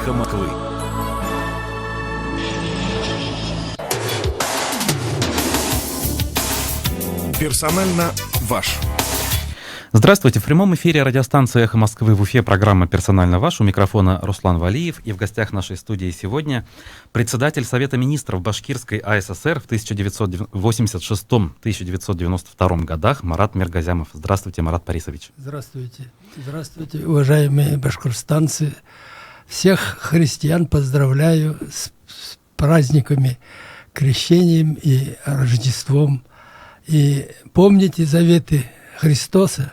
Москвы. Персонально ваш. Здравствуйте. В прямом эфире радиостанции «Эхо Москвы» в Уфе программа «Персонально ваш». У микрофона Руслан Валиев. И в гостях нашей студии сегодня председатель Совета министров Башкирской АССР в 1986-1992 годах Марат Миргазямов. Здравствуйте, Марат Борисович. Здравствуйте. Здравствуйте, уважаемые башкортостанцы. Всех христиан поздравляю с праздниками, крещением и Рождеством. И помните заветы Христоса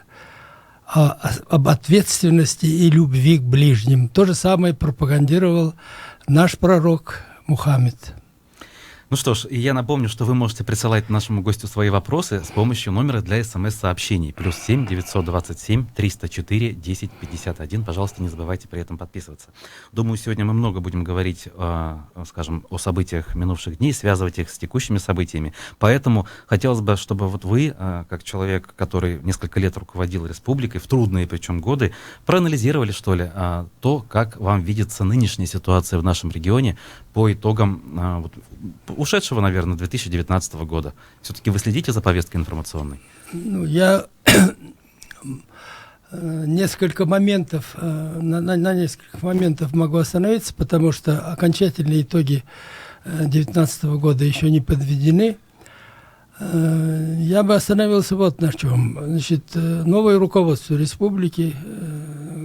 об ответственности и любви к ближним. То же самое пропагандировал наш пророк Мухаммед. Ну что ж, и я напомню, что вы можете присылать нашему гостю свои вопросы с помощью номера для СМС-сообщений. +7 927 304 1051. Пожалуйста, не забывайте при этом подписываться. Думаю, сегодня мы много будем говорить, скажем, о событиях минувших дней, связывать их с текущими событиями. Поэтому хотелось бы, чтобы вот вы, как человек, который несколько лет руководил республикой, в трудные причем годы, проанализировали, что ли, то, как вам видится нынешняя ситуация в нашем регионе по итогам ушедшего, наверное, 2019 года. Все-таки вы следите за повесткой информационной? Ну, я несколько моментов, на нескольких моментах могу остановиться, потому что окончательные итоги 2019 года еще не подведены. Я бы остановился вот на чем. Значит, новое руководство республики,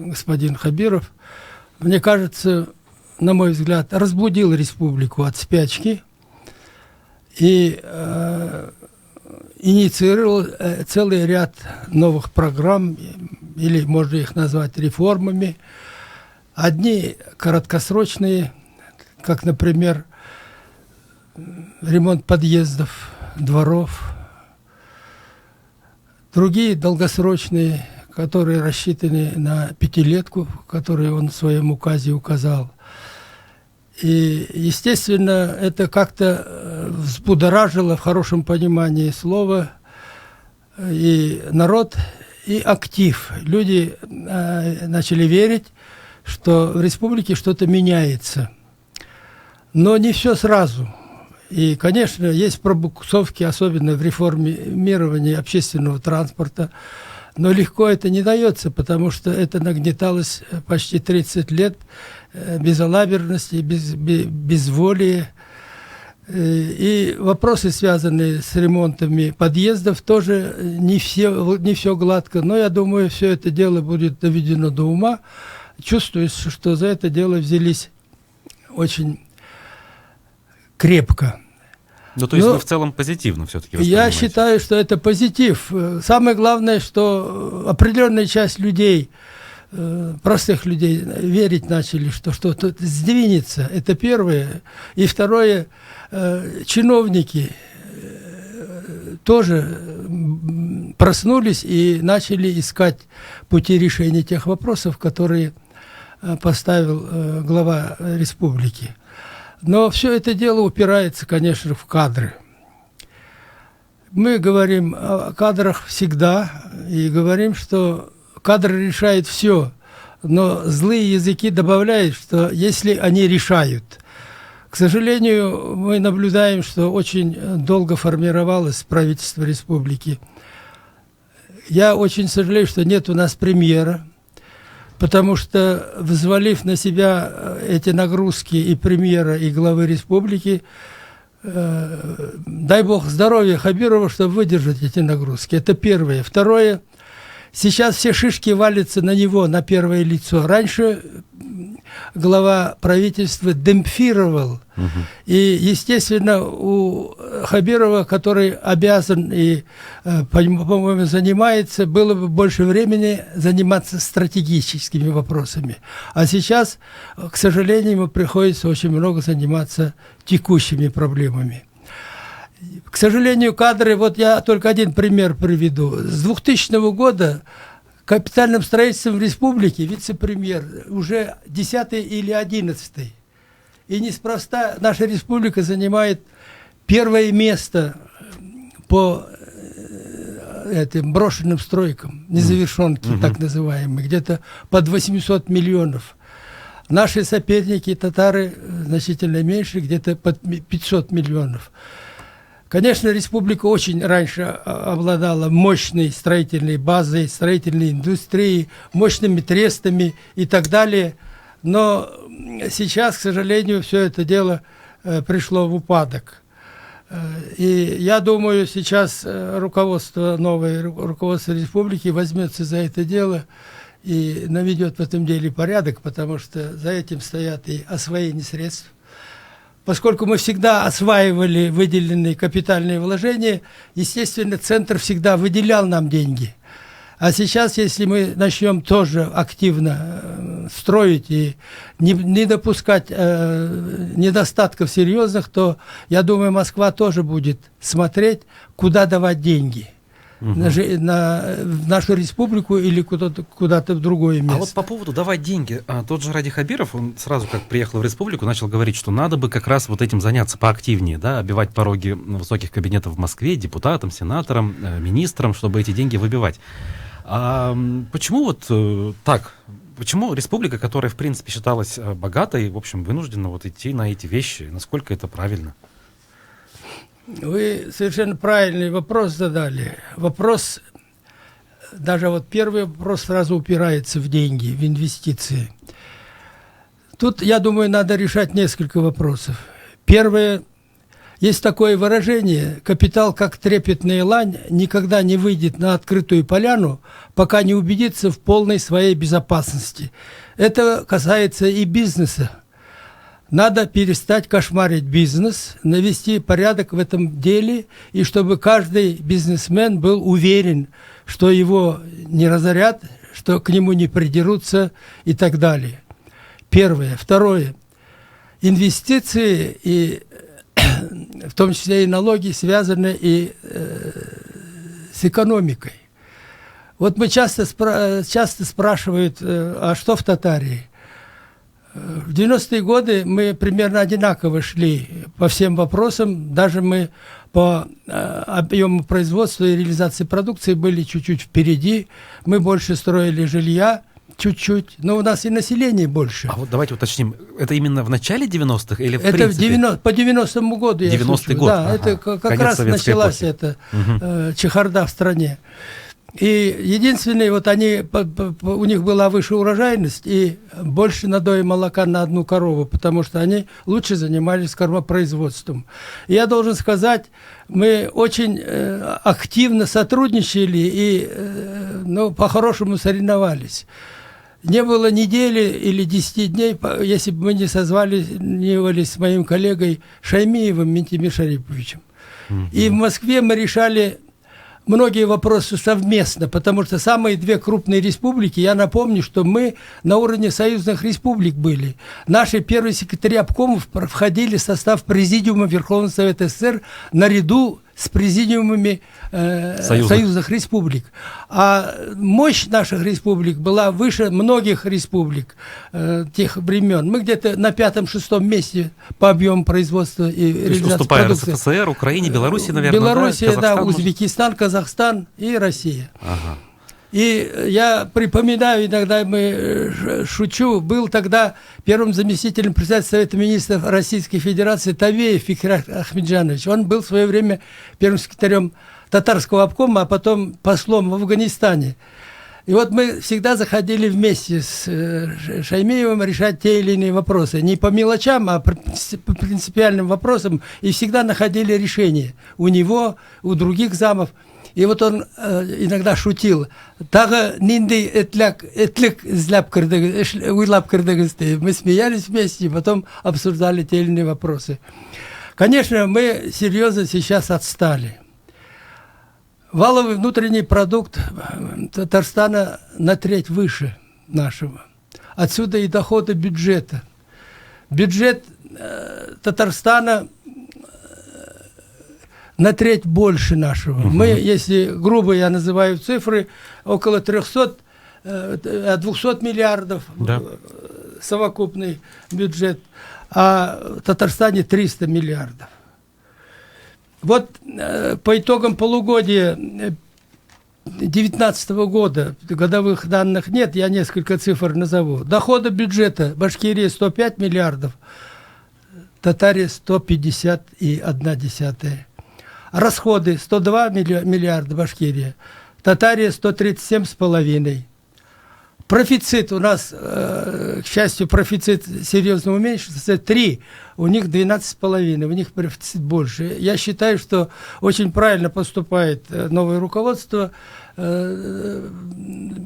господин Хабиров, мне кажется, на мой взгляд, разбудил республику от спячки и инициировал целый ряд новых программ, или можно их назвать реформами. Одни короткосрочные, как, например, ремонт подъездов, дворов. Другие долгосрочные, которые рассчитаны на пятилетку, которую он в своем указе указал. И, естественно, это как-то взбудоражило в хорошем понимании слова и народ, и актив. Люди начали верить, что в республике что-то меняется. Но не все сразу. И, конечно, есть пробуксовки, особенно в реформировании общественного транспорта. Но легко это не дается, потому что это нагнеталось почти 30 лет безалаберности, безволия. И вопросы, связанные с ремонтами подъездов, тоже не все гладко. Но я думаю, все это дело будет доведено до ума. Чувствуется, что за это дело взялись очень крепко. Ну, то есть вы в целом позитивно все-таки воспринимаете? Я считаю, что это позитив. Самое главное, что определенная часть людей, простых людей, верить начали, что что-то сдвинется. Это первое. И второе, чиновники тоже проснулись и начали искать пути решения тех вопросов, которые поставил глава республики. Но все это дело упирается, конечно, в кадры. Мы говорим о кадрах всегда и говорим, что кадры решают все. Но злые языки добавляют, что если они решают. К сожалению, мы наблюдаем, что очень долго формировалось правительство республики. Я очень сожалею, что нет у нас премьера. Потому что, взвалив на себя эти нагрузки и премьера, и главы республики, дай бог здоровья Хабирову, чтобы выдержать эти нагрузки. Это первое. Второе, сейчас все шишки валятся на него, на первое лицо. Раньше глава правительства демпфировал. И, естественно, у Хабирова, который обязан и, по-моему, занимается, было бы больше времени заниматься стратегическими вопросами. А сейчас, к сожалению, ему приходится очень много заниматься текущими проблемами. К сожалению, кадры, вот я только один пример приведу. С 2000 года капитальным строительством в республике вице-премьер уже 10-й или 11-й. И неспроста наша республика занимает первое место по этим брошенным стройкам, незавершенки, так называемые, где-то под 800 миллионов. Наши соперники, татары, значительно меньше, где-то под 500 миллионов. Конечно, республика очень раньше обладала мощной строительной базой, строительной индустрией, мощными трестами и так далее. Но сейчас, к сожалению, все это дело пришло в упадок. И я думаю, сейчас новое руководство республики возьмется за это дело и наведет в этом деле порядок, потому что за этим стоят и освоение средств. Поскольку мы всегда осваивали выделенные капитальные вложения, естественно, Центр всегда выделял нам деньги. А сейчас, если мы начнем тоже активно строить и не допускать недостатков серьезных, то, я думаю, Москва тоже будет смотреть, куда давать деньги. В нашу республику или куда-то в другое место. А вот по поводу давать деньги, тот же Ради Хабиров, он сразу как приехал в республику, начал говорить, что надо бы как раз вот этим заняться поактивнее, да, оббивать пороги высоких кабинетов в Москве, депутатам, сенаторам, министрам, чтобы эти деньги выбивать. А почему вот так? Почему республика, которая, в принципе, считалась богатой, в общем, вынуждена вот идти на эти вещи? Насколько это правильно? Вы совершенно правильный вопрос задали. Вопрос, даже вот первый вопрос сразу упирается в деньги, в инвестиции. Тут, я думаю, надо решать несколько вопросов. Первое, есть такое выражение: капитал, как трепетная лань, никогда не выйдет на открытую поляну, пока не убедится в полной своей безопасности. Это касается и бизнеса. Надо перестать кошмарить бизнес, навести порядок в этом деле, и чтобы каждый бизнесмен был уверен, что его не разорят, что к нему не придерутся и так далее. Первое. Второе. Инвестиции, и в том числе и налоги, связаны и с экономикой. Вот мы часто спрашивают, а что в Татарии? В 90-е годы мы примерно одинаково шли по всем вопросам. Даже мы по объему производства и реализации продукции были чуть-чуть впереди. Мы больше строили жилья, чуть-чуть. Но у нас и население больше. А вот давайте уточним, это именно в начале 90-х или в это принципе? По 90-му году. 90-й год. Да, это как раз началась эта чехарда в стране. И единственное, вот у них была выше урожайность и больше надоя молока на одну корову, потому что они лучше занимались кормопроизводством. И я должен сказать, мы очень активно сотрудничали и по-хорошему соревновались. Не было недели или 10 дней, если бы мы не созванивались с моим коллегой Шаймиевым Ментимир Шариповичем. И в Москве мы решали многие вопросы совместно, потому что самые две крупные республики, я напомню, что мы на уровне союзных республик были. Наши первые секретари обкомов входили в состав Президиума Верховного Совета СССр наряду с президиумами союзных республик. А мощь наших республик была выше многих республик тех времен. Мы где-то на 5-6 месте по объему производства и реализации продукции. Уступая РСФСР, Украине, Беларуси, наверное, Белоруссия, да, Узбекистан, Казахстан и Россия. Ага. И я припоминаю, иногда мы шучу, был тогда первым заместителем председателя Совета министров Российской Федерации Тавеев Фикр Ахмеджанович. Он был в свое время первым секретарем татарского обкома, а потом послом в Афганистане. И вот мы всегда заходили вместе с Шаймиевым решать те или иные вопросы. Не по мелочам, а по принципиальным вопросам. И всегда находили решение у него, у других замов. И вот он иногда шутил: «Тага нинди этлик изляп кырдыгыз». Мы смеялись вместе и потом обсуждали те или иные вопросы. Конечно, мы серьезно сейчас отстали. Валовый внутренний продукт Татарстана на треть выше нашего. Отсюда и доходы бюджета. Бюджет Татарстана на треть больше нашего. Мы, если грубо я называю цифры, около 200 миллиардов совокупный бюджет, а в Татарстане 300 миллиардов. Вот по итогам полугодия 2019 года, годовых данных нет, я несколько цифр назову. Доходы бюджета Башкирии 105 миллиардов, Татария 150,1. Расходы 102 миллиарда Башкирия, Татария 137,5. Профицит у нас, к счастью, профицит серьезно уменьшился, 3, у них 12,5, у них профицит больше. Я считаю, что очень правильно поступает новое руководство.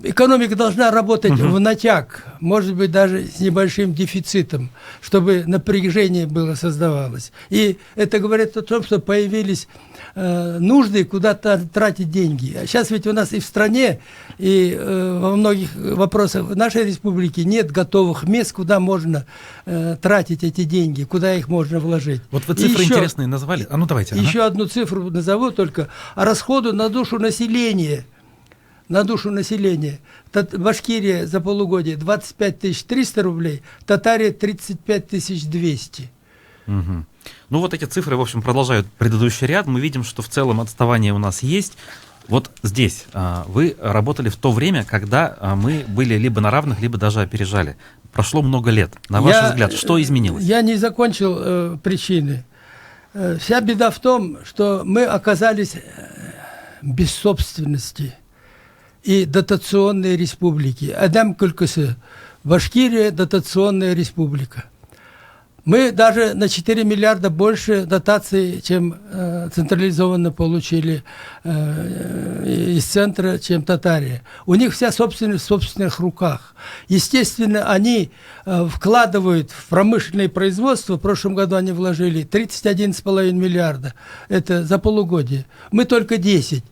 Экономика должна работать в натяг, может быть, даже с небольшим дефицитом, чтобы напряжение было создавалось. И это говорит о том, что появились нужды куда-то тратить деньги. А сейчас ведь у нас и в стране, и во многих вопросах в нашей республике нет готовых мест, куда можно тратить эти деньги, куда их можно вложить. Вот вы цифры интересные назвали. А ну давайте. Еще одну цифру назову только. А расходы на душу населения. На душу населения. Башкирия за полугодие 25 300 рублей, Татария 35 200. Угу. Ну вот эти цифры, в общем, продолжают предыдущий ряд. Мы видим, что в целом отставание у нас есть. Вот здесь вы работали в то время, когда мы были либо на равных, либо даже опережали. Прошло много лет. На ваш взгляд, что изменилось? Я не закончил причины. Вся беда в том, что мы оказались без собственности и дотационные республики. Адам Кулкасы, Башкирия, дотационная республика. Мы даже на 4 миллиарда больше дотаций, чем централизованно получили из центра, чем Татария. У них вся собственность в собственных руках. Естественно, они вкладывают в промышленное производство, в прошлом году они вложили 31,5 миллиарда. Это за полугодие. Мы только 10.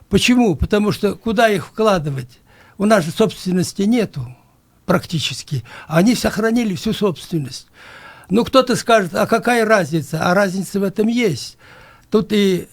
Почему? Потому что куда их вкладывать? У нас же собственности нету практически. Они сохранили всю собственность. Ну, кто-то скажет, а какая разница? А разница в этом есть. Тут и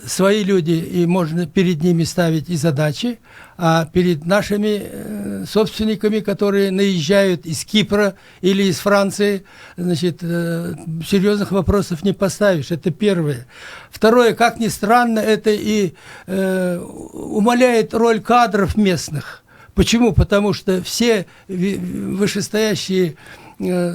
свои люди, и можно перед ними ставить и задачи, а перед нашими собственниками, которые наезжают из Кипра или из Франции, значит, серьезных вопросов не поставишь. Это первое. Второе, как ни странно, это и умаляет роль кадров местных. Почему? Потому что все вышестоящие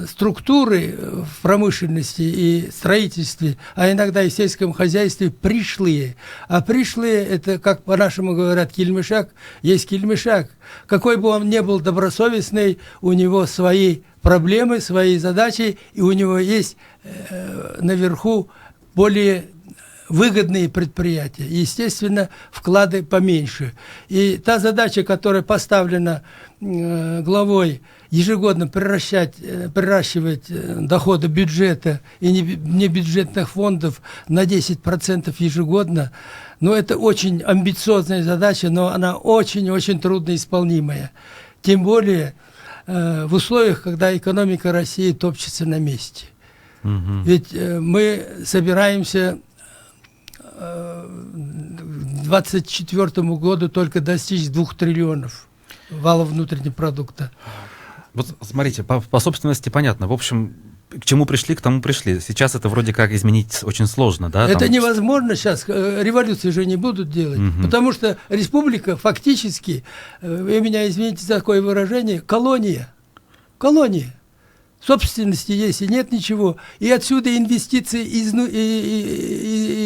структуры в промышленности и строительстве, а иногда и в сельском хозяйстве пришлые. А пришлые, это, как по-нашему говорят, кильмешак, есть кильмешак. Какой бы он ни был добросовестный, у него свои проблемы, свои задачи, и у него есть наверху более выгодные предприятия. Естественно, вклады поменьше. И та задача, которая поставлена главой, ежегодно приращивать доходы бюджета и небюджетных фондов на 10% ежегодно, ну, это очень амбициозная задача, но она очень-очень трудноисполнимая. Тем более в условиях, когда экономика России топчется на месте. Угу. Ведь мы собираемся к 2024 году только достичь 2 триллионов вала внутреннего продукта. Вот смотрите, по собственности понятно. В общем, к чему пришли, к тому пришли. Сейчас это вроде как изменить очень сложно, да? Это невозможно сейчас. Революции же не будут делать. Угу. Потому что республика фактически, вы меня извините за такое выражение, колония. Колония. Собственности есть и нет ничего. И отсюда инвестиции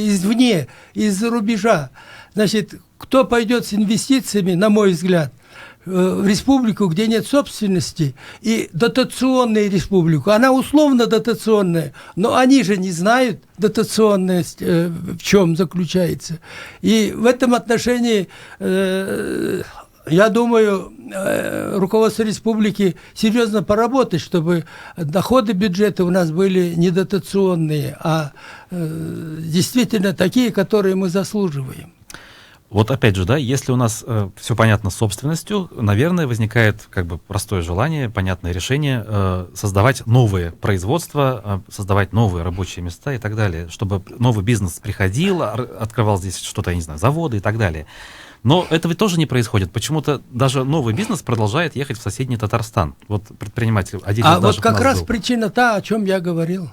извне, из-за рубежа. Значит, кто пойдет с инвестициями, на мой взгляд, в республику, где нет собственности, и дотационную республику, она условно дотационная, но они же не знают дотационность в чем заключается. И в этом отношении, я думаю, руководство республики серьезно поработать, чтобы доходы бюджета у нас были не дотационные, а действительно такие, которые мы заслуживаем. Вот опять же, да, если у нас все понятно с собственностью, наверное, возникает как бы простое желание, понятное решение создавать новые производства, создавать новые рабочие места и так далее, чтобы новый бизнес приходил, открывал здесь что-то, я не знаю, заводы и так далее. Но это ведь тоже не происходит. Почему-то даже новый бизнес продолжает ехать в соседний Татарстан. Вот предприниматель один из вот как раз причина та, о чем я говорил.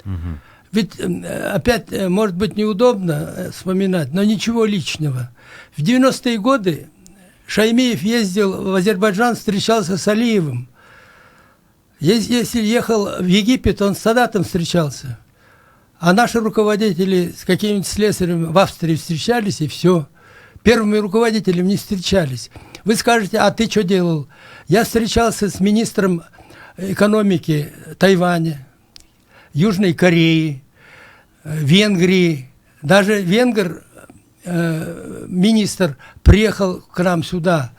Угу. Ведь опять, может быть, неудобно вспоминать, но ничего личного. В 90-е годы Шаймиев ездил в Азербайджан, встречался с Алиевым. Если ехал в Египет, он с Садатом встречался. А наши руководители с какими-нибудь слесарем в Австрии встречались, и все. Первыми руководителями не встречались. Вы скажете, а ты что делал? Я встречался с министром экономики Тайваня, Южной Кореи, Венгрии. Даже венгр, министр, приехал к нам сюда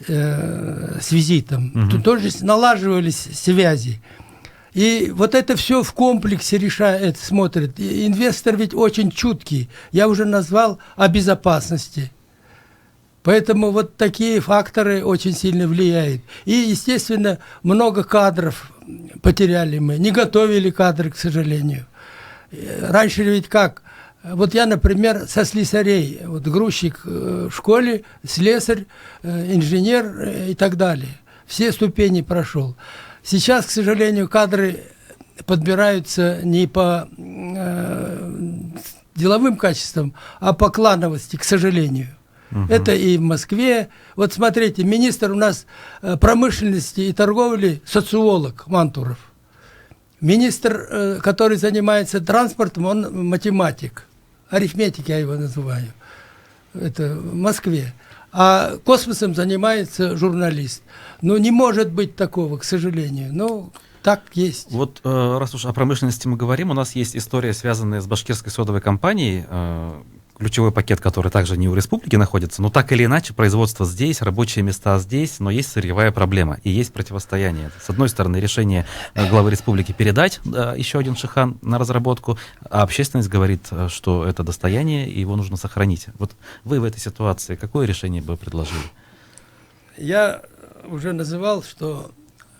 с визитом. Тут тоже налаживались связи. И вот это все в комплексе решает, смотрит. И инвестор ведь очень чуткий. Я уже назвал о безопасности. Поэтому вот такие факторы очень сильно влияют. И, естественно, много кадров потеряли мы. Не готовили кадры, к сожалению. Раньше ведь как? Вот я, например, со слесарей. Вот грузчик в школе, слесарь, инженер и так далее. Все ступени прошел. Сейчас, к сожалению, кадры подбираются не по деловым качествам, а по клановости, к сожалению. Это и в Москве. Вот смотрите, министр у нас промышленности и торговли, социолог Мантуров. Министр, который занимается транспортом, он математик. Арифметик я его называю. Это в Москве. А космосом занимается журналист. Ну, не может быть такого, к сожалению. Ну, так есть. Вот раз уж о промышленности мы говорим, у нас есть история, связанная с башкирской содовой компанией, ключевой пакет, который также не у республики находится, но так или иначе производство здесь, рабочие места здесь, но есть сырьевая проблема и есть противостояние. С одной стороны, решение главы республики передать еще один Шихан на разработку, а общественность говорит, что это достояние, и его нужно сохранить. Вот вы в этой ситуации какое решение бы предложили? Я уже называл, что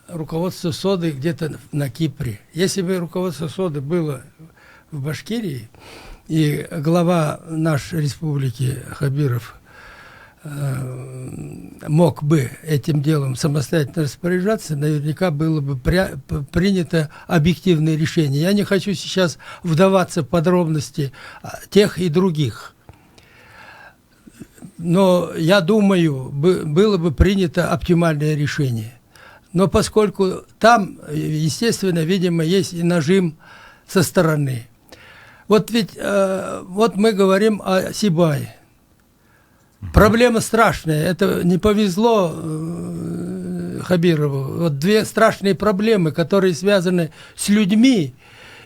руководство соды где-то на Кипре. Если бы руководство соды было в Башкирии, и глава нашей республики Хабиров мог бы этим делом самостоятельно распоряжаться, наверняка было бы принято объективное решение. Я не хочу сейчас вдаваться в подробности тех и других. Но я думаю, было бы принято оптимальное решение. Но поскольку там, естественно, видимо, есть и нажим со стороны. Вот ведь вот мы говорим о Сибае. Проблема страшная. Это не повезло Хабирову. Вот две страшные проблемы, которые связаны с людьми.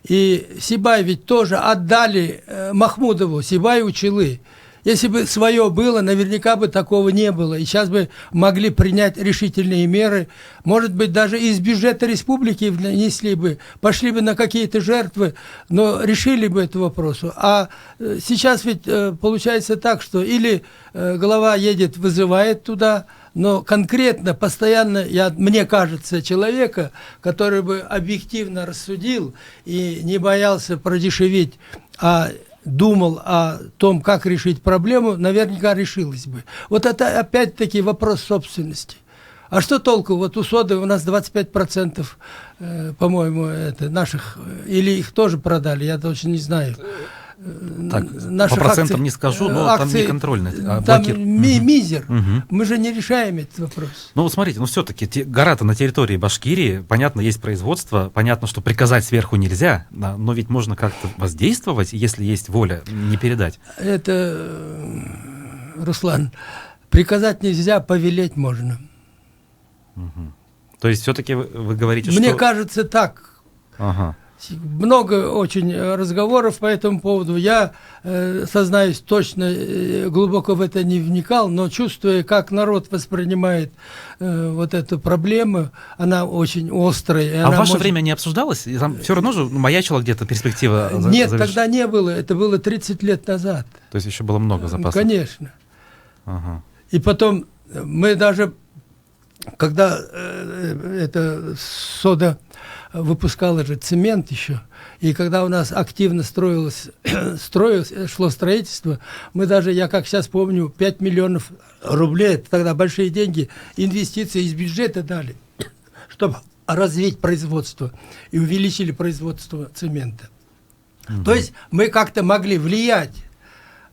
И Сибай ведь тоже отдали Махмудову, Сибай-Училы. Если бы свое было, наверняка бы такого не было. И сейчас бы могли принять решительные меры. Может быть, даже из бюджета республики внесли бы, пошли бы на какие-то жертвы, но решили бы этот вопрос. А сейчас ведь получается так, что или глава едет, вызывает туда, но конкретно, постоянно, мне кажется, человека, который бы объективно рассудил и не боялся продешевить, а думал о том, как решить проблему, наверняка решилось бы. Вот это опять-таки вопрос собственности. А что толку? Вот у соды у нас 25%, по-моему, это наших, или их тоже продали, я точно не знаю. Так, по процентам не скажу, но акции, там не контрольно. Там мизер. Мы же не решаем этот вопрос. Ну вот смотрите, ну все-таки гора-то на территории Башкирии, понятно, есть производство, понятно, что приказать сверху нельзя, но ведь можно как-то воздействовать, если есть воля, не передать. Это, Руслан, приказать нельзя, повелеть можно. То есть все-таки вы говорите, что... Мне кажется так. Ага. Много очень разговоров по этому поводу. Я, сознаюсь, точно глубоко в это не вникал, но чувствуя, как народ воспринимает вот эту проблему, она очень острая. А в ваше время не обсуждалось? Там все равно же маячила где-то перспектива? Нет, тогда не было. Это было 30 лет назад. То есть еще было много запасов? Конечно. Ага. И потом мы даже, когда эта сода выпускала же цемент еще, и когда у нас активно шло строительство, мы даже, я как сейчас помню, 5 миллионов рублей, это тогда большие деньги, инвестиции из бюджета дали, чтобы развить производство, и увеличили производство цемента. То есть мы как-то могли влиять.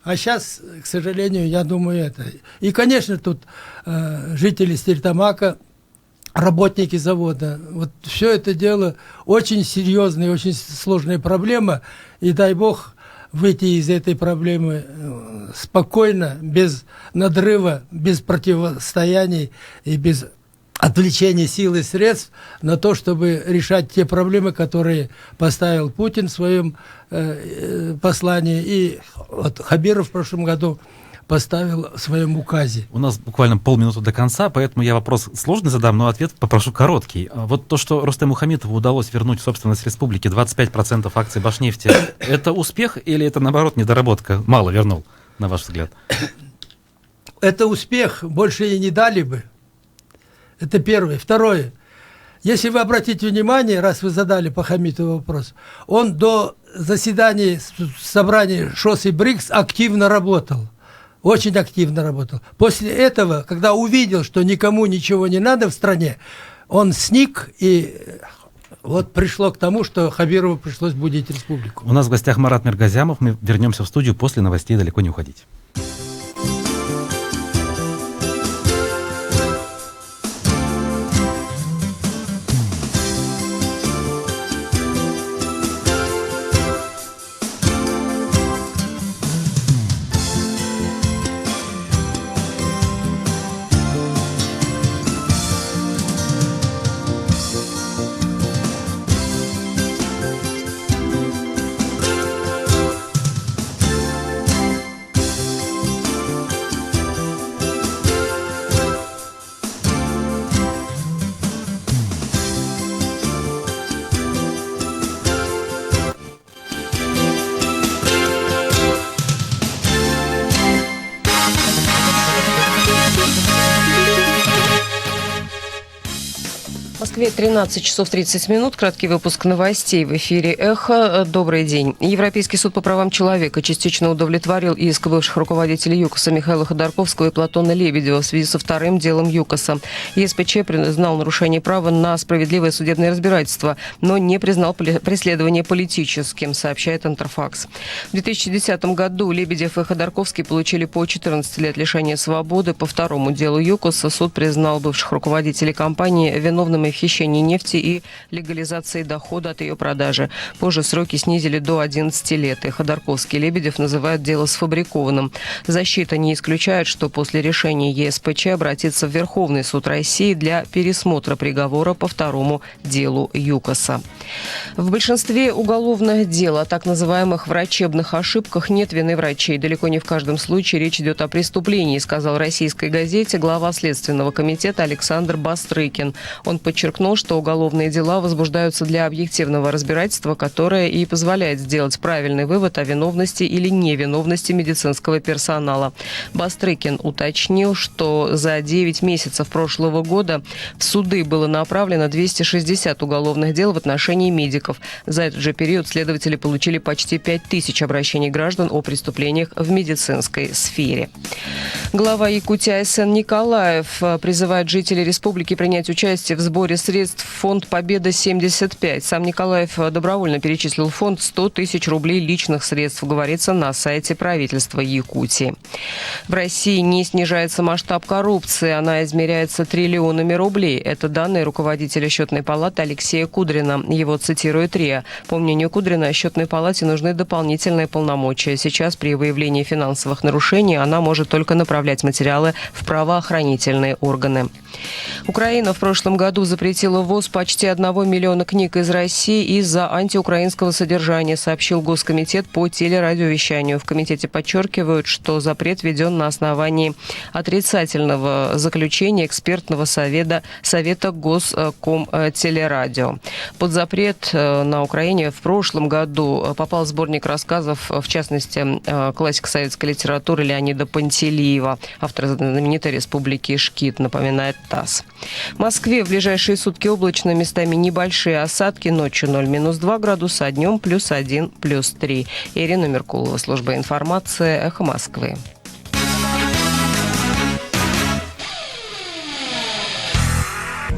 А сейчас, к сожалению, я думаю, это. И, конечно, тут жители Стерлитамака, работники завода, вот все это дело очень серьезная, очень сложная проблема. И дай бог выйти из этой проблемы спокойно, без надрыва, без противостояний и без отвлечения сил и средств на то, чтобы решать те проблемы, которые поставил Путин в своем послании. И вот Хабиров в прошлом году поставил в своем указе. У нас буквально полминуты до конца, поэтому я вопрос сложный задам, но ответ попрошу короткий. Вот то, что Рустему Хамитову удалось вернуть в собственность республики 25% акций Башнефти, это успех или это, наоборот, недоработка? Мало вернул, на ваш взгляд? Это успех, больше и не дали бы. Это первое. Второе. Если вы обратите внимание, раз вы задали по Хамитову вопрос, он до заседания собрания ШОС и БРИКС активно работал. Очень активно работал. После этого, когда увидел, что никому ничего не надо в стране, он сник, и вот пришло к тому, что Хабирову пришлось будить республику. У нас в гостях Марат Миргазямов. Мы вернемся в студию после новостей, далеко не уходить. В Москве 13 часов 30 минут. Краткий выпуск новостей в эфире «Эхо». Добрый день. Европейский суд по правам человека частично удовлетворил иск бывших руководителей ЮКОСа Михаила Ходорковского и Платона Лебедева в связи со вторым делом ЮКОСа. ЕСПЧ признал нарушение права на справедливое судебное разбирательство, но не признал преследование политическим, сообщает Интерфакс. В 2010 году Лебедев и Ходорковский получили по 14 лет лишения свободы. По второму делу ЮКОСа суд признал бывших руководителей компании виновными в хищении нефти и легализации дохода от ее продажи. Позже сроки снизили до 11 лет. И Ходорковский и Лебедев называют дело сфабрикованным. Защита не исключает, что после решения ЕСПЧ обратится в Верховный суд России для пересмотра приговора по второму делу ЮКОСа. В большинстве уголовных дел о так называемых врачебных ошибках нет вины врачей. Далеко не в каждом случае речь идет о преступлении, сказал российской газете глава Следственного комитета Александр Бастрыкин. Он подчеркнул, что уголовные дела возбуждаются для объективного разбирательства, которое и позволяет сделать правильный вывод о виновности или невиновности медицинского персонала. Бастрыкин уточнил, что за 9 месяцев прошлого года в суды было направлено 260 уголовных дел в отношении медиков. За этот же период следователи получили почти 5000 обращений граждан о преступлениях в медицинской сфере. Глава Якутии Айсен Николаев призывает жителей республики принять участие в сборе средств в фонд «Победа-75». Сам Николаев добровольно перечислил в фонд 100 тысяч рублей личных средств, говорится на сайте правительства Якутии. В России не снижается масштаб коррупции, она измеряется триллионами рублей. Это данные руководителя Счетной палаты Алексея Кудрина. Его цитирует РИА. По мнению Кудрина, Счетной палате нужны дополнительные полномочия. Сейчас при выявлении финансовых нарушений она может только направлять материалы в правоохранительные органы. Украина в прошлом году запретила ввоз почти 1 миллиона книг из России из-за антиукраинского содержания, сообщил Госкомитет по телерадиовещанию. В комитете подчеркивают, что запрет введен на основании отрицательного заключения экспертного совета Госкомтелерадио. Под запрет на Украине в прошлом году попал сборник рассказов, в частности, классика советской литературы Леонида Пантелеева, автора знаменитой «Республики Шкит», напоминает ТАСС. В Москве в ближайшие сутки облачно, местами небольшие осадки, ночью 0-2 градуса, а днем +1, +3. Ирина Меркулова, служба информации, «Эхо Москвы».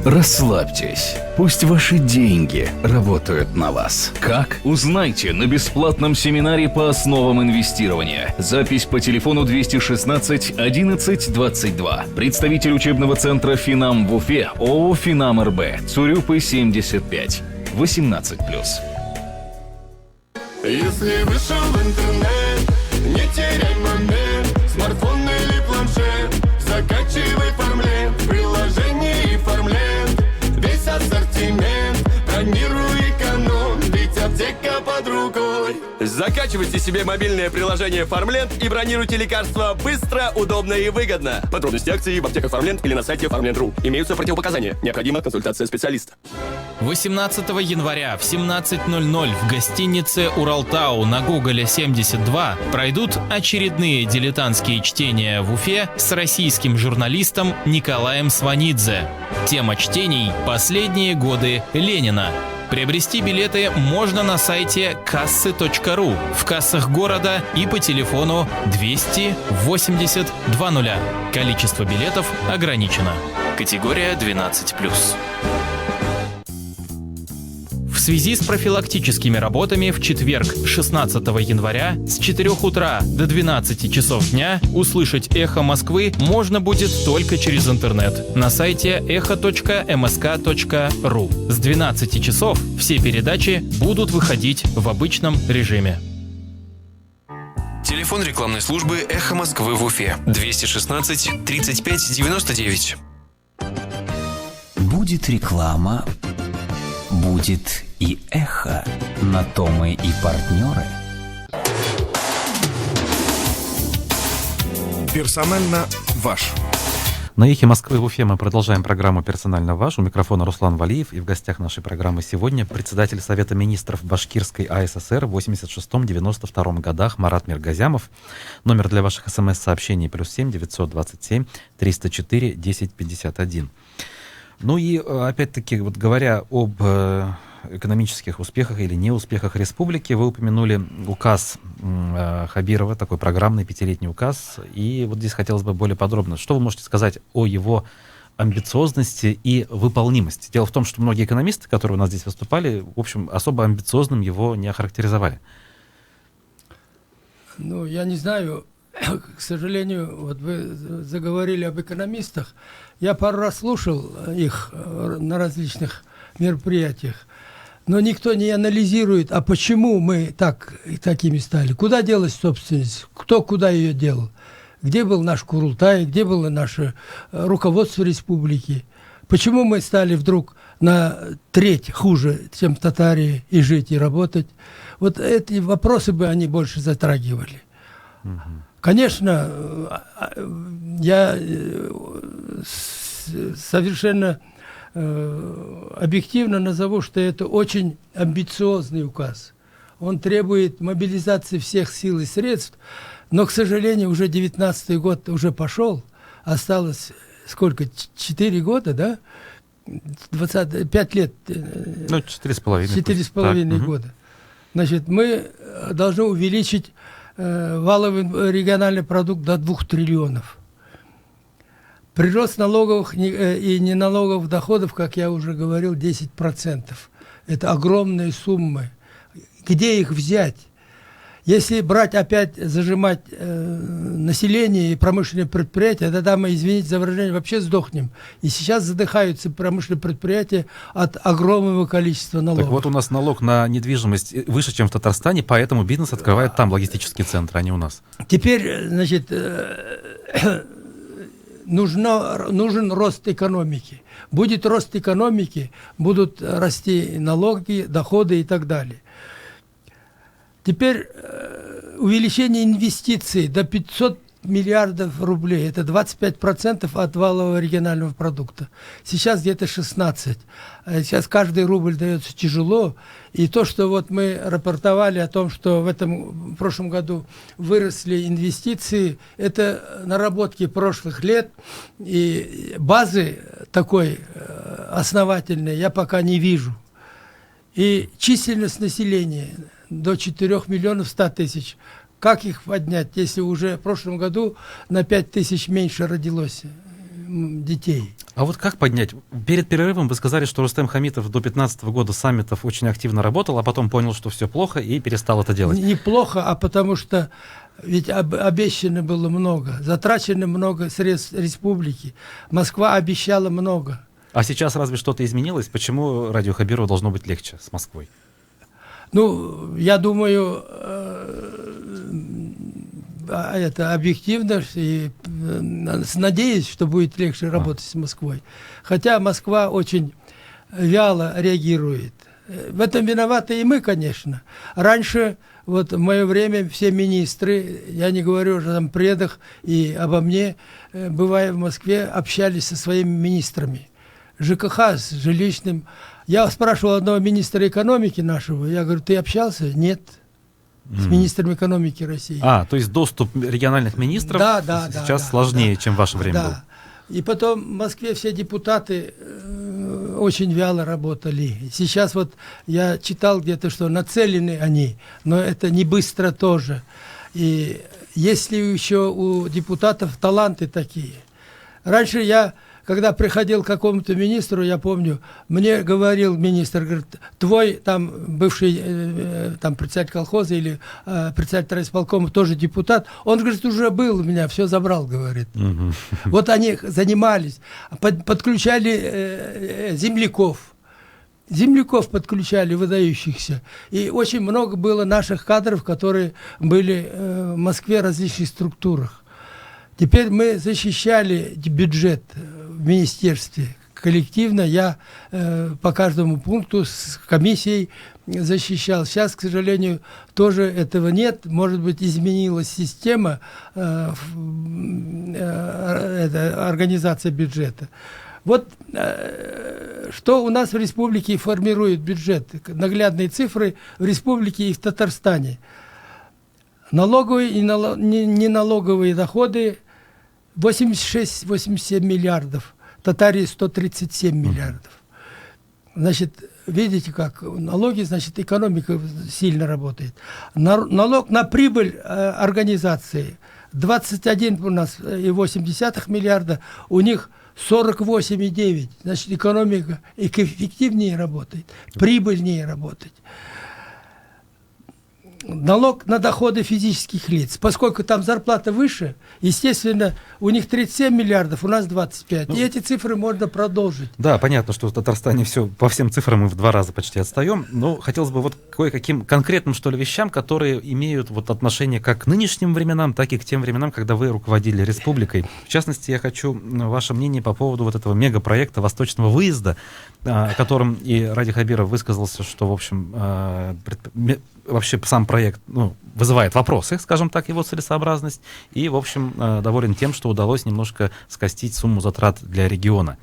Расслабьтесь. Пусть ваши деньги работают на вас. Как? Узнайте на бесплатном семинаре по основам инвестирования. Запись по телефону 216 11 22. Представитель учебного центра «Финам» в Уфе, ООО «Финам РБ», Цурюпы 75. 18+. Если вышел в интернет, не теряй момент. Смартфон или планшет, закачивай Фармленд. В приложении Фармленд весь ассортимент. Бронируй, эконом, ведь аптека под рукой. Закачивайте себе мобильное приложение Фармленд и бронируйте лекарства быстро, удобно и выгодно. Подробности акции в аптеках Фармленд или на сайте farmland.ru. Имеются противопоказания. Необходима консультация специалиста. 18 января в 17:00 в гостинице «Уралтау» на Гоголя 72 пройдут очередные дилетантские чтения в Уфе с российским журналистом Николаем Сванидзе. Тема чтений «Последние годы Ленина». Приобрести билеты можно на сайте kasсы.ru, в кассах города и по телефону 280 20. Количество билетов ограничено. Категория 12+. В связи с профилактическими работами в четверг, 16 января, с 4 утра до 12 часов дня услышать «Эхо Москвы» можно будет только через интернет на сайте echo.msk.ru. С 12 часов все передачи будут выходить в обычном режиме. Телефон рекламной службы «Эхо Москвы» в Уфе. 216 35 99. Будет реклама, будет и эхо. На то мы и партнеры. Персонально ваш. На «Эхе Москвы» в Уфе мы продолжаем программу «Персонально ваш». У микрофона Руслан Валиев. И в гостях нашей программы сегодня председатель Совета министров Башкирской АССР в 86-92 годах Марат Миргазямов. Номер для ваших смс-сообщений +7 927 304 1051. Ну и опять-таки, вот говоря об экономических успехах или неуспехах республики, вы упомянули указ Хабирова, такой программный 5-летний указ, и вот здесь хотелось бы более подробно. Что вы можете сказать о его амбициозности и выполнимости? Дело в том, что многие экономисты, которые у нас здесь выступали, в общем, особо амбициозным его не охарактеризовали. Ну, я не знаю, к сожалению, вот вы заговорили об экономистах. Я пару раз слушал их на различных мероприятиях, но никто не анализирует, а почему мы такими стали. Куда делась собственность, кто куда ее делал, где был наш Курултай, где было наше руководство республики, почему мы стали вдруг на треть хуже, чем в Татарии, и жить, и работать. Вот эти вопросы бы они больше затрагивали. Конечно, я совершенно объективно назову, что это очень амбициозный указ. Он требует мобилизации всех сил и средств, но, к сожалению, уже 19-й год уже пошел, осталось сколько, 4 года, да? 5 лет. Ну, 4,5. 4,5 года. Значит, мы должны увеличить валовый региональный продукт до 2 триллионов. Прирост налоговых и неналоговых доходов, как я уже говорил, 10%. Это огромные суммы. Где их взять? Если брать опять, зажимать население и промышленные предприятия, тогда мы, извините за выражение, вообще сдохнем. И сейчас задыхаются промышленные предприятия от огромного количества налогов. Так вот, у нас налог на недвижимость выше, чем в Татарстане, поэтому бизнес открывает там логистический центр, а не у нас. Теперь, значит, нужен рост экономики. Будет рост экономики, будут расти налоги, доходы и так далее. Теперь увеличение инвестиций до 500 миллиардов рублей. Это 25% от валового регионального продукта. Сейчас где-то 16%. Сейчас каждый рубль дается тяжело. И то, что вот мы рапортовали о том, что в прошлом году выросли инвестиции, это наработки прошлых лет. И базы такой основательной я пока не вижу. И численность населения до 4 миллионов 100 тысяч. Как их поднять, если уже в прошлом году на 5 тысяч меньше родилось детей. А вот как поднять? Перед перерывом вы сказали, что Рустем Хамитов до 2015 года саммитов очень активно работал, а потом понял, что все плохо и перестал это делать. Неплохо, а потому что ведь обещано было много, затрачено много средств республики. Москва обещала много. А сейчас разве что-то изменилось? Почему радио Хабирова должно быть легче с Москвой? Ну, я думаю, это объективно, и надеюсь, что будет легче работать с Москвой. Хотя Москва очень вяло реагирует. В этом виноваты и мы, конечно. Раньше, вот в мое время, все министры, я не говорю уже о предах и обо мне, бывая в Москве, общались со своими министрами. ЖКХ с жилищным. Я спрашивал одного министра экономики нашего, я говорю, ты общался? Нет. С министром экономики России. То есть доступ региональных министров сейчас сложнее, чем в ваше время был. И потом в Москве все депутаты очень вяло работали. Сейчас вот я читал где-то, что нацелены они, но это не быстро тоже. И если еще у депутатов таланты такие. Раньше я, когда приходил к какому-то министру, я помню, мне говорил министр, говорит, твой там бывший там председатель колхоза или председатель райисполкома тоже депутат, он, говорит, уже был у меня, все забрал, говорит. Вот они занимались, подключали земляков подключали, выдающихся. И очень много было наших кадров, которые были в Москве в различных структурах. Теперь мы защищали бюджет в министерстве коллективно. Я по каждому пункту с комиссией защищал. Сейчас, к сожалению, тоже этого нет. Может быть, изменилась система организации бюджета. Вот что у нас в республике формирует бюджет. Наглядные цифры в республике и в Татарстане. Налоговые и неналоговые доходы 86-87 миллиардов. В Татарии 137 миллиардов. Значит, видите, как налоги, значит, экономика сильно работает. Налог на прибыль организации 21,8 миллиарда, у них 48,9. Значит, экономика эффективнее работает, прибыльнее работает. Налог на доходы физических лиц. Поскольку там зарплата выше, естественно, у них 37 миллиардов, у нас 25. И эти цифры можно продолжить. Да, понятно, что в Татарстане все по всем цифрам мы в 2 раза почти отстаем. Но хотелось бы вот кое-каким конкретным, что ли, вещам, которые имеют вот отношение как к нынешним временам, так и к тем временам, когда вы руководили республикой. В частности, я хочу ваше мнение по поводу вот этого мегапроекта «Восточного выезда», о котором и Ради Хабиров высказался, что, в общем, вообще сам проект вызывает вопросы, скажем так, его целесообразность, и, в общем, доволен тем, что удалось немножко скостить сумму затрат для региона.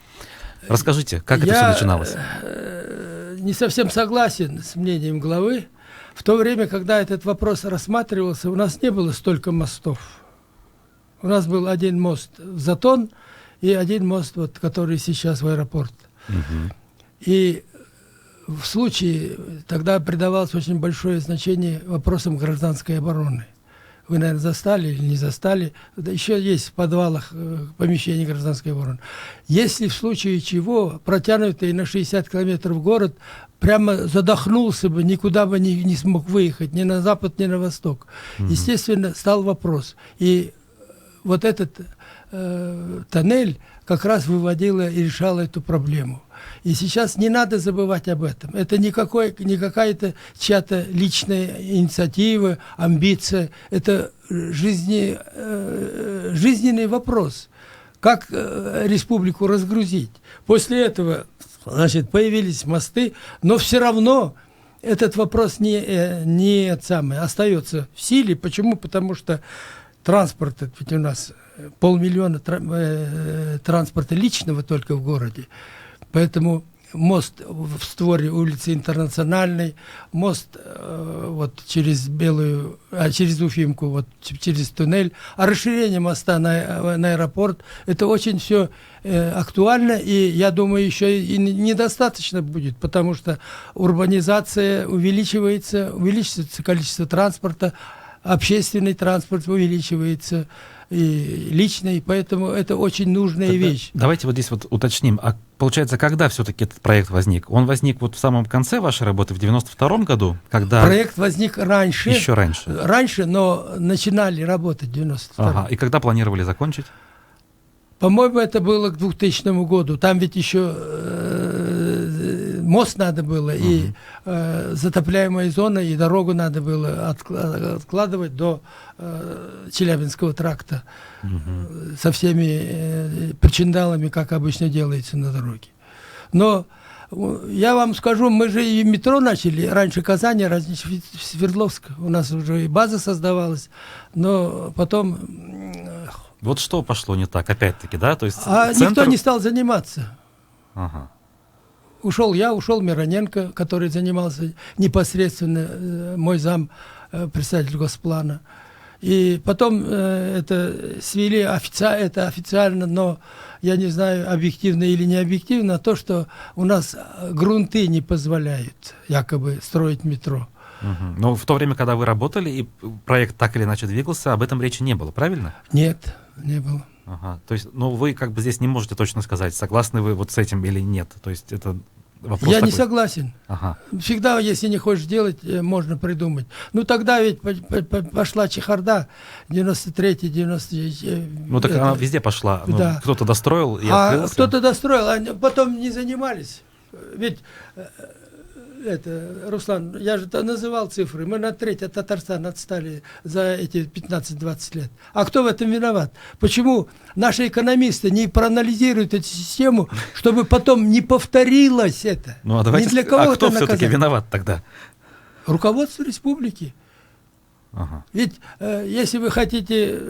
Расскажите, как это все начиналось? Я не совсем согласен с мнением главы. В то время, когда этот вопрос рассматривался, у нас не было столько мостов. У нас был один мост в Затон и один мост, вот, который сейчас в аэропорт. И в случае, тогда придавалось очень большое значение вопросам гражданской обороны. Вы, наверное, застали или не застали. Еще есть в подвалах помещения гражданской обороны. Если в случае чего, протянутый на 60 километров город прямо задохнулся бы, никуда бы не смог выехать, ни на запад, ни на восток. Естественно, стал вопрос. И вот этот тоннель как раз выводила и решала эту проблему. И сейчас не надо забывать об этом. Это не какая-то чья-то личная инициатива, амбиция. Это жизненный вопрос. Как республику разгрузить? После этого, значит, появились мосты, но все равно этот вопрос не остается в силе. Почему? Потому что транспорт, ведь у нас 500 000 транспорта личного только в городе. Поэтому мост в створе улицы Интернациональной, мост вот через через Уфимку, вот через туннель, а расширение моста на аэропорт, это очень все актуально, и я думаю, еще и недостаточно будет, потому что урбанизация увеличивается количество транспорта, общественный транспорт увеличивается, и личной, поэтому это очень нужная Тогда вещь. давайте вот здесь вот уточним. А получается, когда все-таки этот проект возник? Он возник вот в самом конце вашей работы, в 92-м году, когда... Проект возник раньше. Еще раньше. Раньше, но начинали работать в 92-м. Ага. И когда планировали закончить? По-моему, это было к 2000 году. Там ведь еще мост надо было, и затопляемая зона, и дорогу надо было откладывать до Челябинского тракта со всеми причиндалами, как обычно делается на дороге. Но я вам скажу, мы же и метро начали раньше Казани, раньше Свердловска. У нас уже и база создавалась, но потом... Вот что пошло не так, опять-таки, да? То есть никто не стал заниматься. Ага. Ушел я, ушел Мироненко, который занимался непосредственно, мой зам, председатель Госплана. И потом это свели это официально, но я не знаю, объективно или не объективно, то, что у нас грунты не позволяют якобы строить метро. Но в то время, когда вы работали, и проект так или иначе двигался, об этом речи не было, правильно? Нет, не было. Ага. То есть, ну, вы как бы здесь не можете точно сказать, согласны вы вот с этим или нет. То есть это вопрос Я такой. не согласен. Ага. Всегда, если не хочешь делать, можно придумать. Ну, тогда ведь пошла чехарда, 93-й, Ну, так она везде пошла. Ну, да. Кто-то достроил и открылся. Кто-то достроил, а потом не занимались. Ведь... Руслан, я же называл цифры. Мы на треть от Татарстана отстали за эти 15-20 лет. А кто в этом виноват? Почему наши экономисты не проанализируют эту систему, чтобы потом не повторилось это? Ну, а давайте, Не для кого кто это все-таки наказание. виноват тогда? Руководство республики. Ага. Ведь если вы хотите,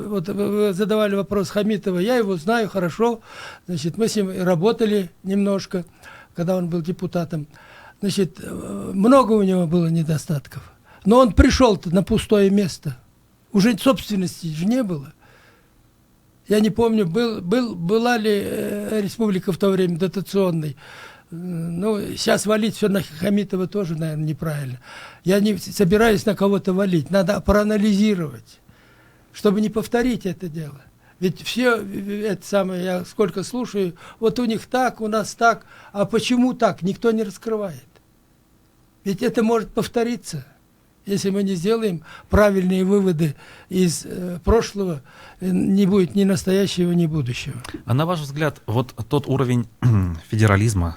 вот вы задавали вопрос Хамитова, я его знаю хорошо, значит, мы с ним работали немножко, когда он был депутатом. Значит, много у него было недостатков. Но он пришел-то на пустое место. Уже собственности же не было. Я не помню, была ли республика в то время дотационной. Ну, сейчас валить все на Хамитова тоже, наверное, неправильно. Я не собираюсь на кого-то валить. Надо проанализировать, чтобы не повторить это дело. Ведь все это самое, я сколько слушаю, вот у них так, у нас так, а почему так, никто не раскрывает. Ведь это может повториться, если мы не сделаем правильные выводы из прошлого, не будет ни настоящего, ни будущего. А на ваш взгляд, вот тот уровень федерализма,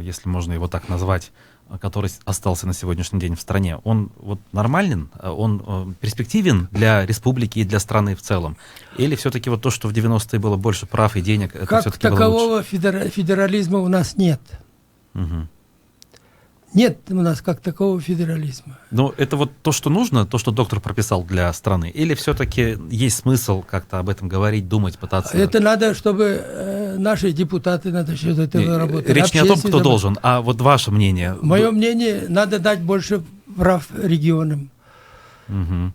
если можно его так назвать, который остался на сегодняшний день в стране, он вот нормален, он перспективен для республики и для страны в целом? Или все-таки вот то, что в 90-е было больше прав и денег, это как все-таки было такового лучше? федерализма у нас нет. Угу. Нет у нас как такого федерализма. Но это вот то, что нужно, то, что доктор прописал для страны? Или все-таки есть смысл как-то об этом говорить, думать, пытаться? Это надо, чтобы наши депутаты над этого работали. Речь не о том, кто должен, а вот ваше мнение. Мое мнение, надо дать больше прав регионам. Угу.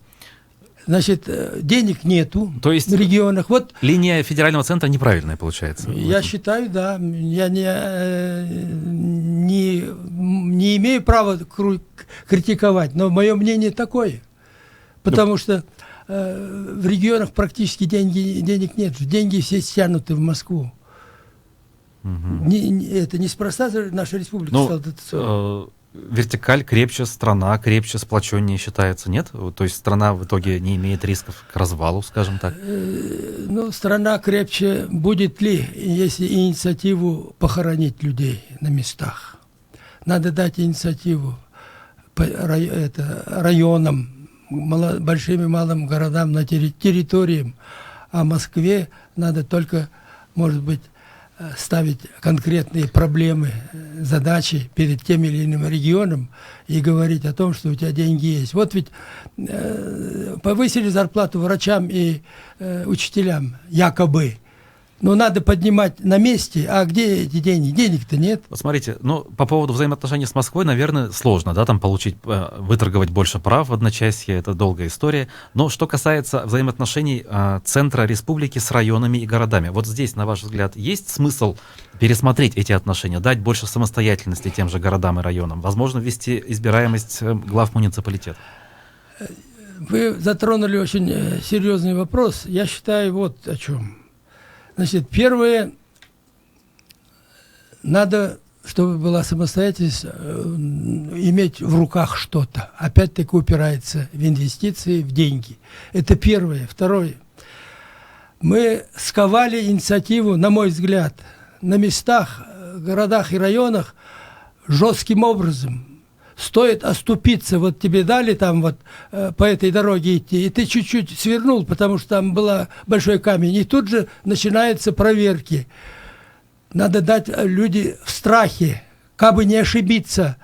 Значит, денег нету То есть в регионах. Вот линия федерального центра неправильная получается? я считаю, да. Я не имею права критиковать, но мое мнение такое. Потому что в регионах практически денег нет. Деньги все стянуты в Москву. Угу. Это неспроста наша республика стала дотационной. Вертикаль крепче, страна крепче, сплоченнее считается, нет? То есть страна в итоге не имеет рисков к развалу, скажем так? Ну, страна крепче будет ли, если инициативу похоронить людей на местах? Надо дать инициативу районам, большим и малым городам, на территориям. А Москве надо только, может быть, ставить конкретные проблемы, задачи перед тем или иным регионом и говорить о том, что у тебя деньги есть. Вот ведь повысили зарплату врачам и учителям, якобы. Но надо поднимать на месте, а где эти деньги? Денег-то нет. Вот смотрите, ну, по поводу взаимоотношений с Москвой, наверное, сложно, да, там выторговать больше прав в одночасье, это долгая история. Но что касается взаимоотношений центра республики с районами и городами, вот здесь, на ваш взгляд, есть смысл пересмотреть эти отношения, дать больше самостоятельности тем же городам и районам, возможно, ввести избираемость глав муниципалитетов? Вы затронули очень серьезный вопрос. Я считаю вот о чем. Значит, первое, надо, чтобы была самостоятельность, иметь в руках что-то. Опять-таки упирается в инвестиции, в деньги. Это первое. Второе. Мы сковали инициативу, на мой взгляд, на местах, городах и районах жестким образом. Стоит оступиться, вот тебе дали там вот по этой дороге идти, и ты чуть-чуть свернул, потому что там был большой камень, и тут же начинаются проверки. Надо дать люди в страхе, как бы не ошибиться,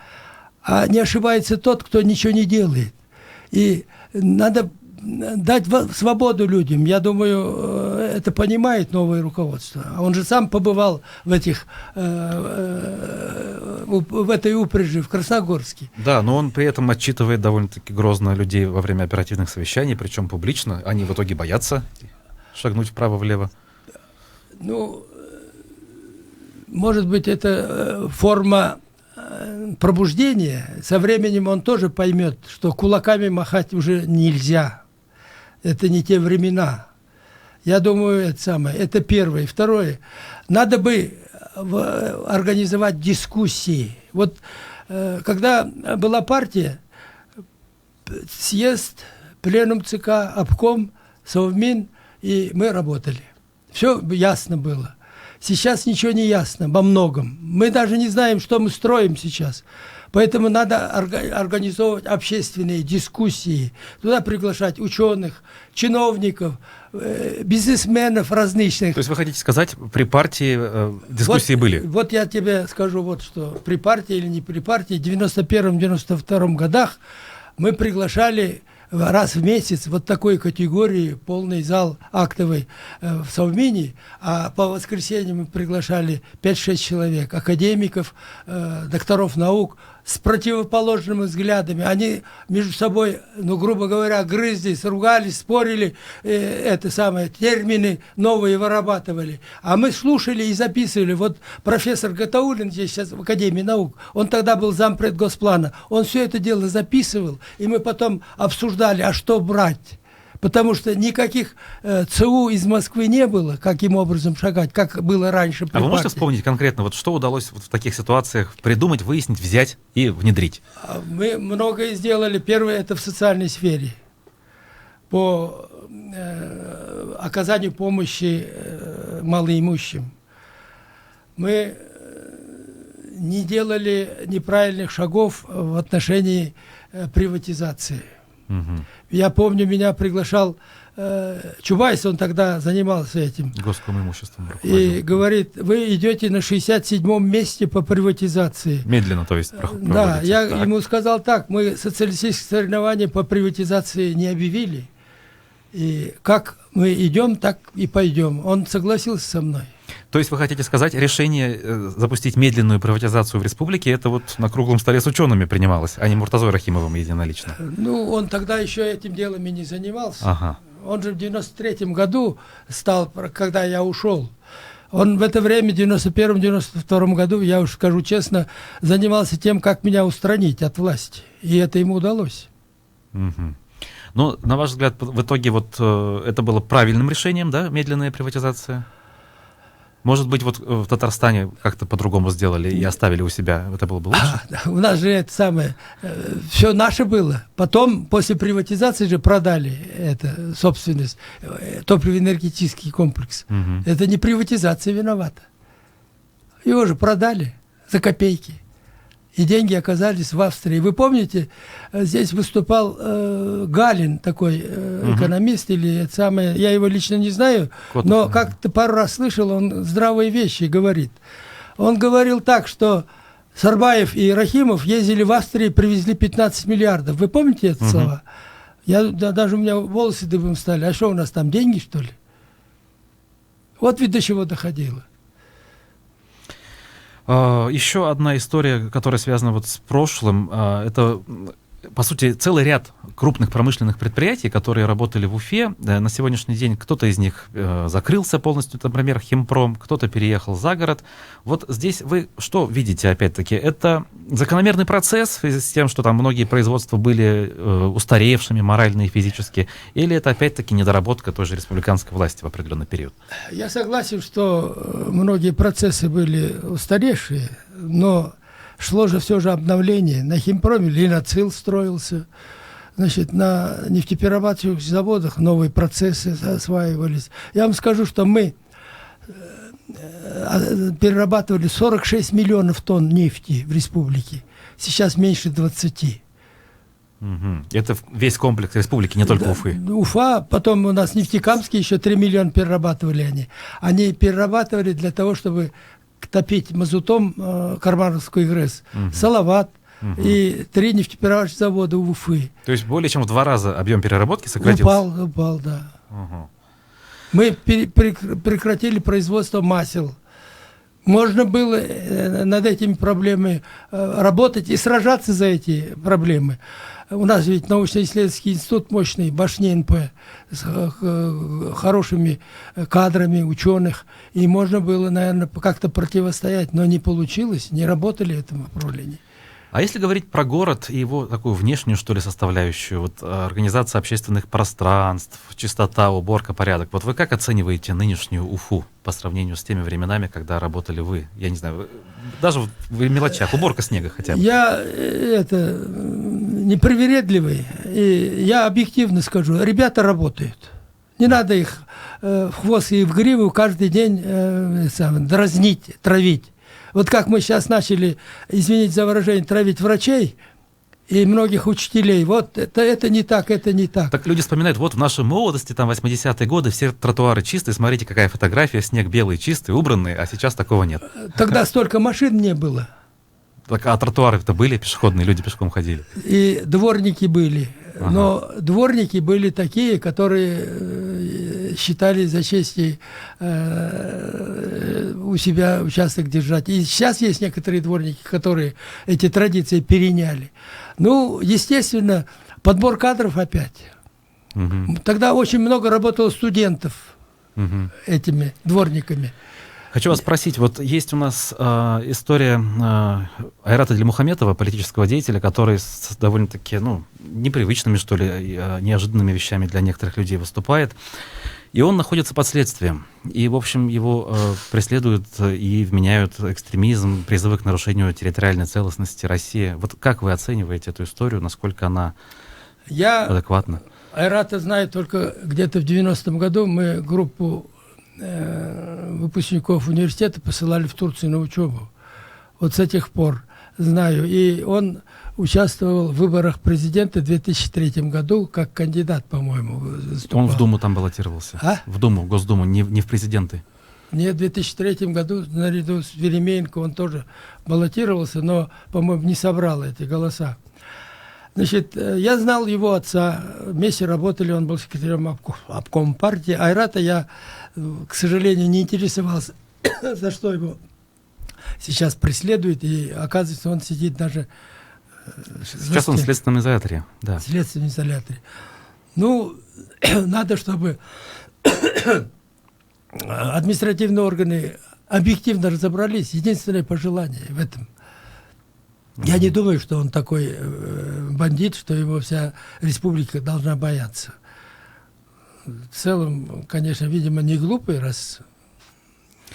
а не ошибается тот, кто ничего не делает. И надо дать свободу людям. Я думаю, это понимает новое руководство. Он же сам побывал в этой упряжи в Красногорске. Да, но он при этом отчитывает довольно-таки грозно людей во время оперативных совещаний, причем публично. Они в итоге боятся шагнуть вправо-влево. Ну, может быть, это форма пробуждения. Со временем он тоже поймет, что кулаками махать уже нельзя. Это не те времена. Я думаю, это первое. Второе. Надо бы организовать дискуссии. Вот когда была партия, съезд, пленум ЦК, обком, Совмин, и мы работали. Все ясно было. Сейчас ничего не ясно во многом. Мы даже не знаем, что мы строим сейчас. Поэтому надо организовывать общественные дискуссии, туда приглашать ученых, чиновников, бизнесменов различных. То есть вы хотите сказать, при партии дискуссии были? Вот я тебе скажу вот что. При партии или не при партии, в 91-92 годах мы приглашали раз в месяц вот такой категории, полный зал актовый в Совмине, а по воскресеньям мы приглашали 5-6 человек, академиков, докторов наук, с противоположными взглядами. Они между собой, ну, грубо говоря, грызлись, ругались, спорили, термины новые вырабатывали. А мы слушали и записывали. Вот профессор Гатауллин здесь сейчас в Академии наук, он тогда был зампред Госплана, он все это дело записывал, и мы потом обсуждали, а что брать. Потому что никаких ЦУ из Москвы не было, каким образом шагать, как было раньше. А вы можете вспомнить конкретно, вот что удалось вот в таких ситуациях придумать, выяснить, взять и внедрить? Мы многое сделали. Первое, это в социальной сфере. По оказанию помощи малоимущим. Мы не делали неправильных шагов в отношении приватизации. Я помню, меня приглашал Чубайс, он тогда занимался этим. Госком имуществом. И говорит, вы идете на 67-м месте по приватизации. Медленно, то есть, да, я ему сказал так, мы социалистические соревнования по приватизации не объявили. И как мы идем, так и пойдем. Он согласился со мной. То есть вы хотите сказать, решение запустить медленную приватизацию в республике, это вот на круглом столе с учеными принималось, а не Муртазой Рахимовым единолично? Ну, он тогда еще этим делом и не занимался. Ага. Он же в 93-м году стал, когда я ушел. Он в это время, в 91-92 году, я уж скажу честно, занимался тем, как меня устранить от власти. И это ему удалось. Угу. Ну, на ваш взгляд, в итоге вот это было правильным решением, да, медленная приватизация? Может быть, вот в Татарстане как-то по-другому сделали и оставили у себя, это было бы лучше? У нас же это самое, все наше было. Потом, после приватизации же продали это, собственность, топливо-энергетический комплекс. Угу. Это не приватизация виновата. Его же продали за копейки. И деньги оказались в Австрии. Вы помните, здесь выступал Галин, такой экономист, или это самое, я его лично не знаю, но как-то пару раз слышал, он здравые вещи говорит. Он говорил так, что Сарбаев и Рахимов ездили в Австрию и привезли 15 миллиардов. Вы помните эти слова? Даже у меня волосы дыбом стали. А что у нас там, деньги, что ли? Вот ведь до чего доходило. Еще одна история, которая связана вот с прошлым, это по сути, целый ряд крупных промышленных предприятий, которые работали в Уфе, на сегодняшний день кто-то из них закрылся полностью, например, Химпром, кто-то переехал за город. Вот здесь вы что видите, опять-таки? Это закономерный процесс в связи с тем, что там многие производства были устаревшими морально и физически, или это, опять-таки, недоработка той же республиканской власти в определенный период? Я согласен, что многие процессы были устаревшие, но шло же все же обновление. На Химпроме Леноцил строился, значит, на нефтеперерабатывающих заводах новые процессы осваивались. Я вам скажу, что мы перерабатывали 46 миллионов тонн нефти в республике. Сейчас меньше 20. Угу. Это весь комплекс республики, не только Уфы. Уфа, потом у нас Нефтекамский еще 3 миллиона перерабатывали они. Они перерабатывали для того, чтобы топить мазутом Кармановскую ГРЭС, Салават и 3 нефтеперерабатывающих завода у Уфы. То есть более чем в 2 раза объем переработки сократился? Упал, да. Угу. Мы прекратили производство масел. Можно было над этими проблемами работать и сражаться за эти проблемы. У нас ведь научно-исследовательский институт мощный, Башни НП, с хорошими кадрами ученых. И можно было, наверное, как-то противостоять, но не получилось, не работали в этом направлении. А если говорить про город и его такую внешнюю, что ли, составляющую, вот организация общественных пространств, чистота, уборка, порядок, вот вы как оцениваете нынешнюю Уфу по сравнению с теми временами, когда работали вы? Я не знаю, даже в мелочах, уборка снега хотя бы. Я непривередливый, и я объективно скажу, ребята работают. Не надо их в хвост и в гриву каждый день дразнить, травить. Вот как мы сейчас начали, извините за выражение, травить врачей и многих учителей. Вот это не так, это не так. Так люди вспоминают, вот в нашей молодости, там 80-е годы, все тротуары чистые, смотрите, какая фотография, снег белый, чистый, убранный, а сейчас такого нет. Тогда столько машин не было. Так, а тротуары-то были пешеходные, люди пешком ходили. И дворники были. Ага. Но дворники были такие, которые считали за честь у себя участок держать. И сейчас есть некоторые дворники, которые эти традиции переняли. Ну, естественно, подбор кадров опять. Угу. Тогда очень много работало студентов этими дворниками. Хочу вас спросить, вот есть у нас история Айрата Дильмухаметова, политического деятеля, который с довольно-таки, непривычными, что ли, неожиданными вещами для некоторых людей выступает. И он находится под следствием. И, в общем, его преследуют и вменяют экстремизм, призывы к нарушению территориальной целостности России. Вот как вы оцениваете эту историю, насколько она адекватна? Айрата знаю только где-то в 90-м году мы группу выпускников университета посылали в Турцию на учебу. Вот с тех пор знаю. И он участвовал в выборах президента в 2003 году как кандидат, по-моему, выступал. Он в Думу там баллотировался? А? В Думу, в Госдуму, не в президенты? Нет, в 2003 году наряду с Веремеенко он тоже баллотировался, но, по-моему, не собрал эти голоса. Значит, я знал его отца, вместе работали, он был секретарем обкома партии. Айрата я, к сожалению, не интересовался, за что его сейчас преследуют, и оказывается, он сидит даже... Сейчас он в следственном изоляторе, да. В следственном изоляторе. Ну, надо, чтобы административные органы объективно разобрались. Единственное пожелание в этом. Я не думаю, что он такой бандит, что его вся республика должна бояться. В целом, конечно, видимо, не глупый, раз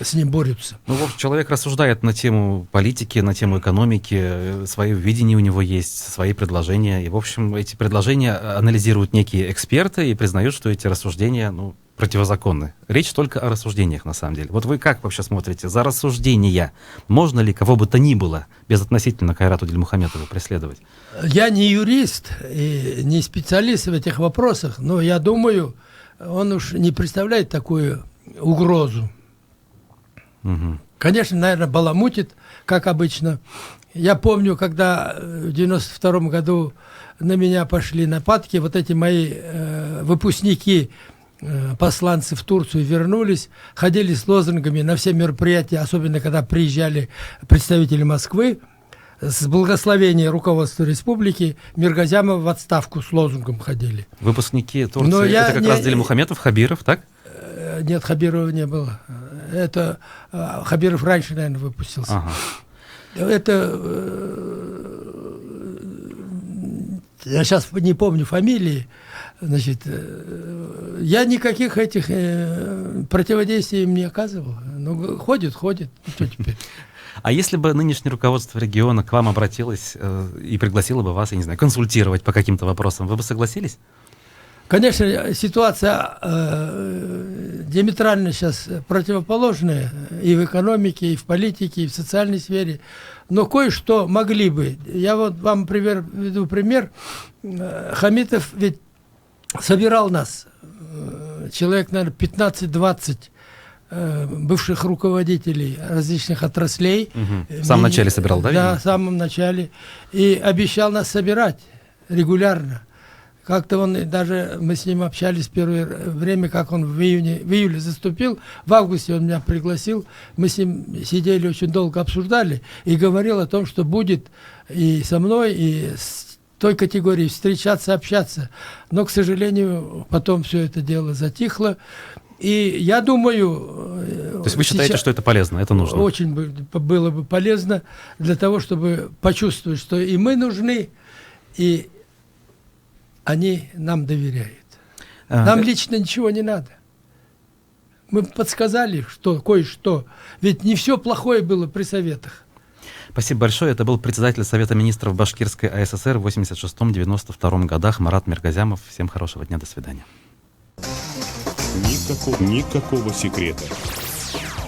с ним борются. Ну, в общем, человек рассуждает на тему политики, на тему экономики, свое видение у него есть, свои предложения. И, в общем, эти предложения анализируют некие эксперты и признают, что эти рассуждения, противозаконны. Речь только о рассуждениях, на самом деле. Вот вы как вообще смотрите? За рассуждения можно ли кого бы то ни было, безотносительно к Айрату Дильмухаметову, преследовать? Я не юрист и не специалист в этих вопросах, но я думаю, он уж не представляет такую угрозу. Угу. Конечно, наверное, баламутит, как обычно. Я помню, когда в 92-м году на меня пошли нападки, вот эти мои выпускники, посланцы в Турцию вернулись, ходили с лозунгами на все мероприятия, особенно когда приезжали представители Москвы, с благословения руководства республики Миргазямов в отставку с лозунгом ходили. Выпускники Турции, Но я это как не- раз Дили Мухаметов, Хабиров, так? Нет, Хабирова не было. Это Хабиров раньше, наверное, выпустился. Ага. Это я сейчас не помню фамилии. Значит, я никаких этих противодействий им не оказывал. Ну, ходит, что теперь? А если бы нынешнее руководство региона к вам обратилось и пригласило бы вас, я не знаю, консультировать по каким-то вопросам, вы бы согласились? Конечно, ситуация диаметрально сейчас противоположная и в экономике, и в политике, и в социальной сфере. Но кое-что могли бы. Я вот вам приведу пример. Хамитов ведь собирал нас, человек, наверное, 15-20 бывших руководителей различных отраслей. В самом начале собирал, да? Да, видимо? в самом начале. И обещал нас собирать регулярно. Как-то он, даже мы с ним общались первое время, как он в июле заступил, в августе он меня пригласил, мы с ним сидели, очень долго обсуждали, и говорил о том, что будет и со мной, и с той категорией встречаться, общаться. Но, к сожалению, потом все это дело затихло. И я думаю... То есть вы считаете, что это полезно, это нужно? Очень было бы полезно для того, чтобы почувствовать, что и мы нужны, и они нам доверяют. Нам лично ничего не надо. Мы подсказали, что кое-что. Ведь не все плохое было при советах. Спасибо большое. Это был председатель Совета министров Башкирской АССР в 86-92 годах Марат Миргазямов. Всем хорошего дня, до свидания. Никакого секрета.